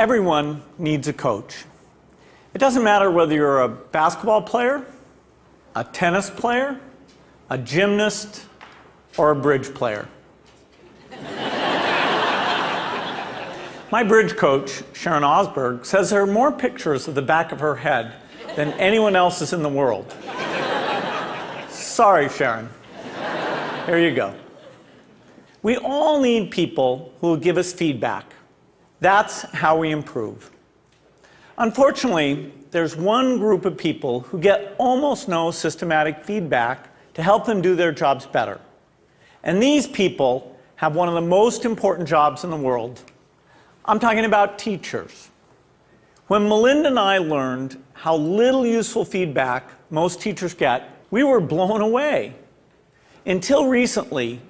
Everyone needs a coach. It doesn't matter whether you're a basketball player, a tennis player, a gymnast, or a bridge player. My bridge coach, Sharon Osberg, says there are more pictures of the back of her head than anyone else's in the world. Sorry, Sharon. Here you go. We all need people who will give us feedback. That's how we improve. Unfortunately, there's one group of people who get almost no systematic feedback to help them do their jobs better. And these people have one of the most important jobs in the world. I'm talking about teachers. When Melinda and I learned how little useful feedback most teachers get, we were blown away. Until recently,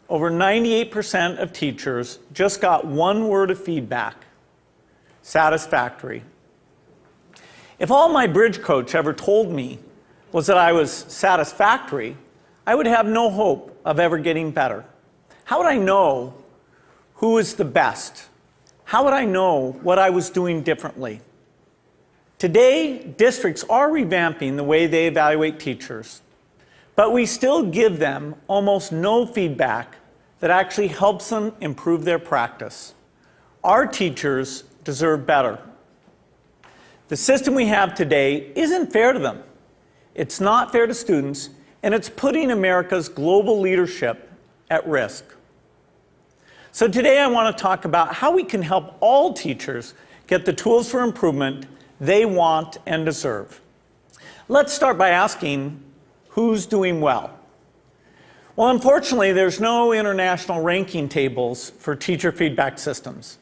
over 98% of teachers just got one word of feedback: satisfactory. If all my bridge coach ever told me was that I was satisfactory, I would have no hope of ever getting better. How would I know who is the best? How would I know what I was doing differently? Today, districts are revamping the way they evaluate teachers, but we still give them almost no feedback that actually helps them improve their practice. Our teachers deserve better. The system we have today isn't fair to them. It's not fair to students, and it's putting America's global leadership at risk. So today I want to talk about how we can help all teachers get the tools for improvement they want and deserve. Let's start by asking, who's doing well? Well, unfortunately, there's no international ranking tables for teacher feedback systems.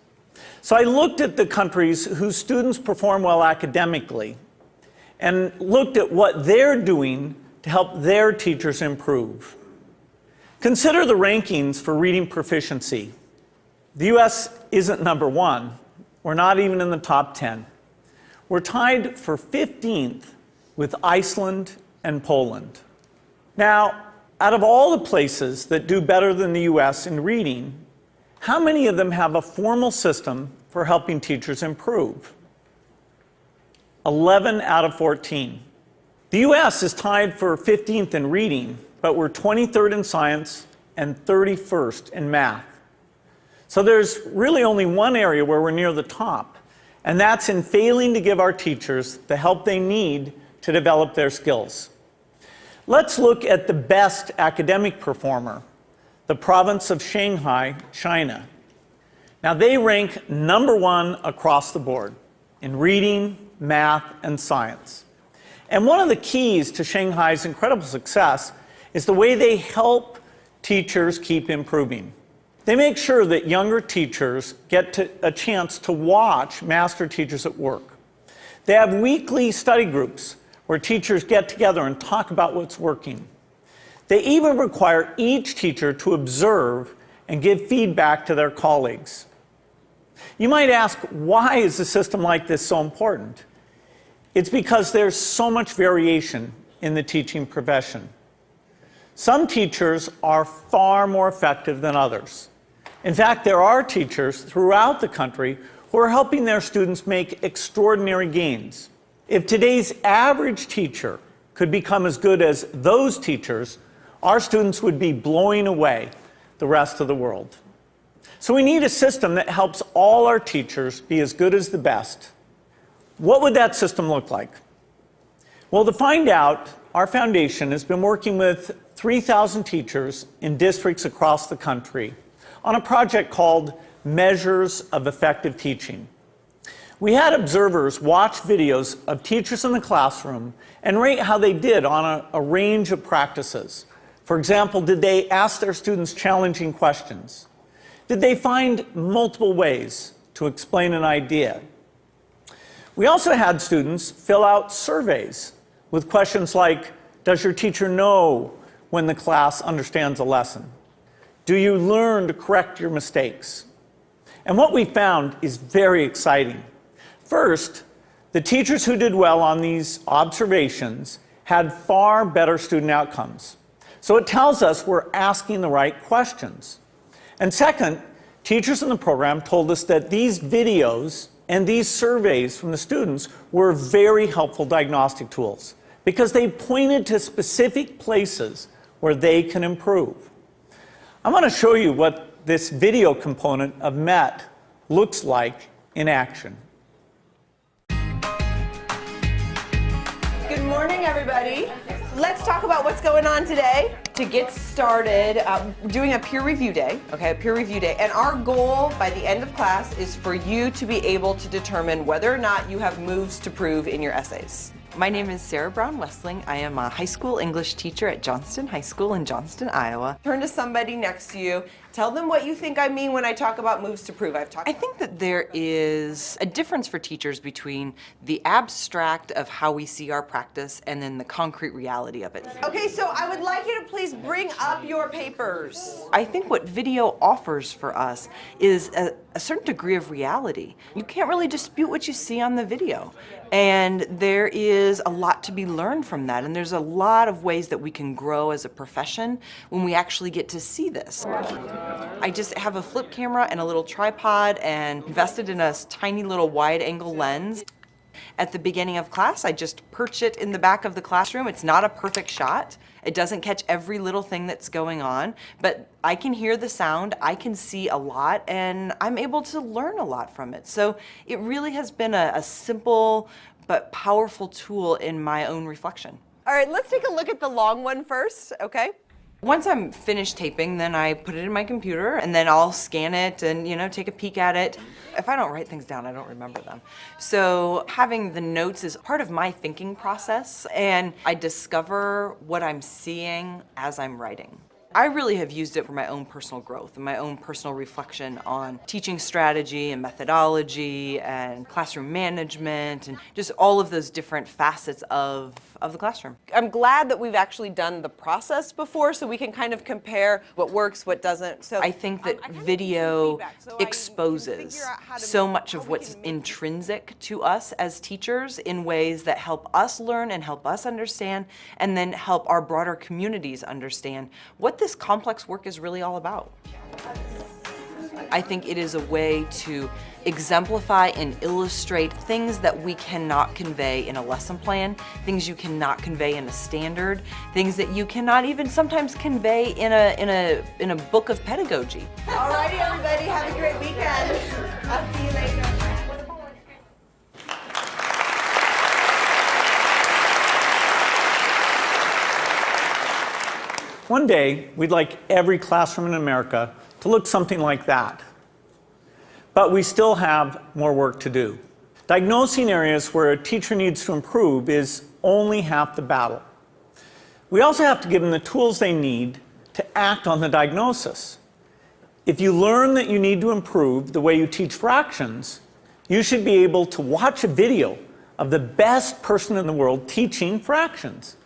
So I looked at the countries whose students perform well academically and looked at what they're doing to help their teachers improve. Consider the rankings for reading proficiency. The US isn't number one. We're not even in the top 10. We're tied for 15th with Iceland and Poland. Now, out of all the places that do better than the US in reading, how many of them have a formal system for helping teachers improve? 11 out of 14. The US is tied for 15th in reading, but we're 23rd in science and 31st in math. So there's really only one area where we're near the top, and that's in failing to give our teachers the help they need to develop their skills. Let's look at the best academic performer, the province of Shanghai, China. Now, they rank number one across the board in reading, math, and science. And one of the keys to Shanghai's incredible success is the way they help teachers keep improving. They make sure that younger teachers get a chance to watch master teachers at work. They have weekly study groups where teachers get together and talk about what's working. They even require each teacher to observe and give feedback to their colleagues. You might ask, why is a system like this so important? It's because there's so much variation in the teaching profession. Some teachers are far more effective than others. In fact, there are teachers throughout the country who are helping their students make extraordinary gains. If today's average teacher could become as good as those teachers, our students would be blowing away the rest of the world. So we need a system that helps all our teachers be as good as the best. What would that system look like? Well, to find out, our foundation has been working with 3,000 teachers in districts across the country on a project called Measures of Effective Teaching. We had observers watch videos of teachers in the classroom and rate how they did on a range of practices. For example, did they ask their students challenging questions? Did they find multiple ways to explain an idea? We also had students fill out surveys with questions like, does your teacher know when the class understands a lesson? Do you learn to correct your mistakes? And what we found is very exciting. First, the teachers who did well on these observations had far better student outcomes. So it tells us we're asking the right questions. And second, teachers in the program told us that these videos and these surveys from the students were very helpful diagnostic tools because they pointed to specific places where they can improve. I want to show you what this video component of MET looks like in action. Good morning, everybody. Let's talk about what's going on today. To get started, doing a peer review day, okay, a peer review day. And our goal by the end of class is for you to be able to determine whether or not you have moves to prove in your essays. My name is Sarah Brown-Westling. I am a high school English teacher at Johnston High School in Johnston, Iowa. Turn to somebody next to you. Tell them what you think I mean when I talk about moves to prove. I think that there is a difference for teachers between the abstract of how we see our practice and then the concrete reality of it. Okay, so I would like you to please bring up your papers. I think what video offers for us is a certain degree of reality. You can't really dispute what you see on the video. And there is a lot to be learned from that. And there's a lot of ways that we can grow as a profession when we actually get to see this. I just have a flip camera and a little tripod and invested in a tiny little wide angle lens. At the beginning of class, I just perch it in the back of the classroom. It's not a perfect shot. It doesn't catch every little thing that's going on, but I can hear the sound, I can see a lot, and I'm able to learn a lot from it. So it really has been a simple but powerful tool in my own reflection. All right, let's take a look at the long one first, okay? Once I'm finished taping, then I put it in my computer and then I'll scan it and, take a peek at it. If I don't write things down, I don't remember them. So having the notes is part of my thinking process, and I discover what I'm seeing as I'm writing. I really have used it for my own personal growth and my own personal reflection on teaching strategy and methodology and classroom management and just all of those different facets of the classroom. I'm glad that we've actually done the process before so we can kind of compare what works, what doesn't. So I think that video exposes so much of what's intrinsic to us as teachers in ways that help us learn and help us understand, and then help our broader communities understand what this complex work is really all about. I think it is a way to exemplify and illustrate things that we cannot convey in a lesson plan, things you cannot convey in a standard, things that you cannot even sometimes convey in a book of pedagogy. All righty, everybody, have a great weekend. I'll see you later. One day, we'd like every classroom in America to look something like that. But we still have more work to do. Diagnosing areas where a teacher needs to improve is only half the battle. We also have to give them the tools they need to act on the diagnosis. If you learn that you need to improve the way you teach fractions, you should be able to watch a video of the best person in the world teaching fractions.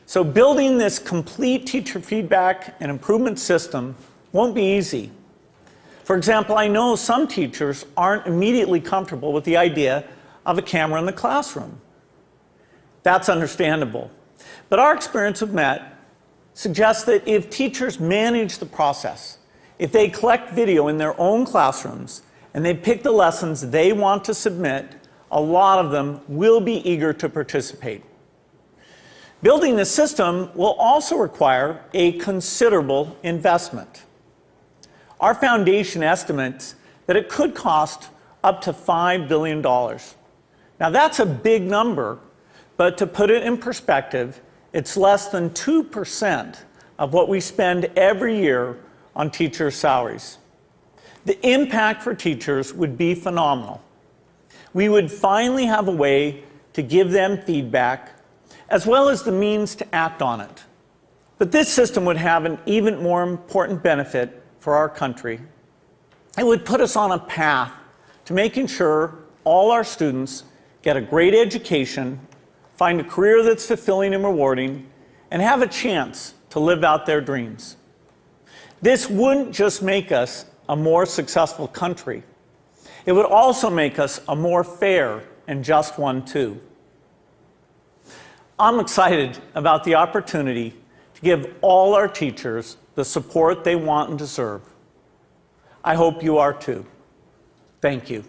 So building this complete teacher feedback and improvement system won't be easy. For example, I know some teachers aren't immediately comfortable with the idea of a camera in the classroom. That's understandable. But our experience with MET suggests that if teachers manage the process, if they collect video in their own classrooms and they pick the lessons they want to submit, a lot of them will be eager to participate. Building this system will also require a considerable investment. Our foundation estimates that it could cost up to $5 billion. Now that's a big number, but to put it in perspective, it's less than 2% of what we spend every year on teachers' salaries. The impact for teachers would be phenomenal. We would finally have a way to give them feedback, as well as the means to act on it. But this system would have an even more important benefit for our country. It would put us on a path to making sure all our students get a great education, find a career that's fulfilling and rewarding, and have a chance to live out their dreams. This wouldn't just make us a more successful country. It would also make us a more fair and just one, too. I'm excited about the opportunity to give all our teachers the support they want and deserve. I hope you are too. Thank you.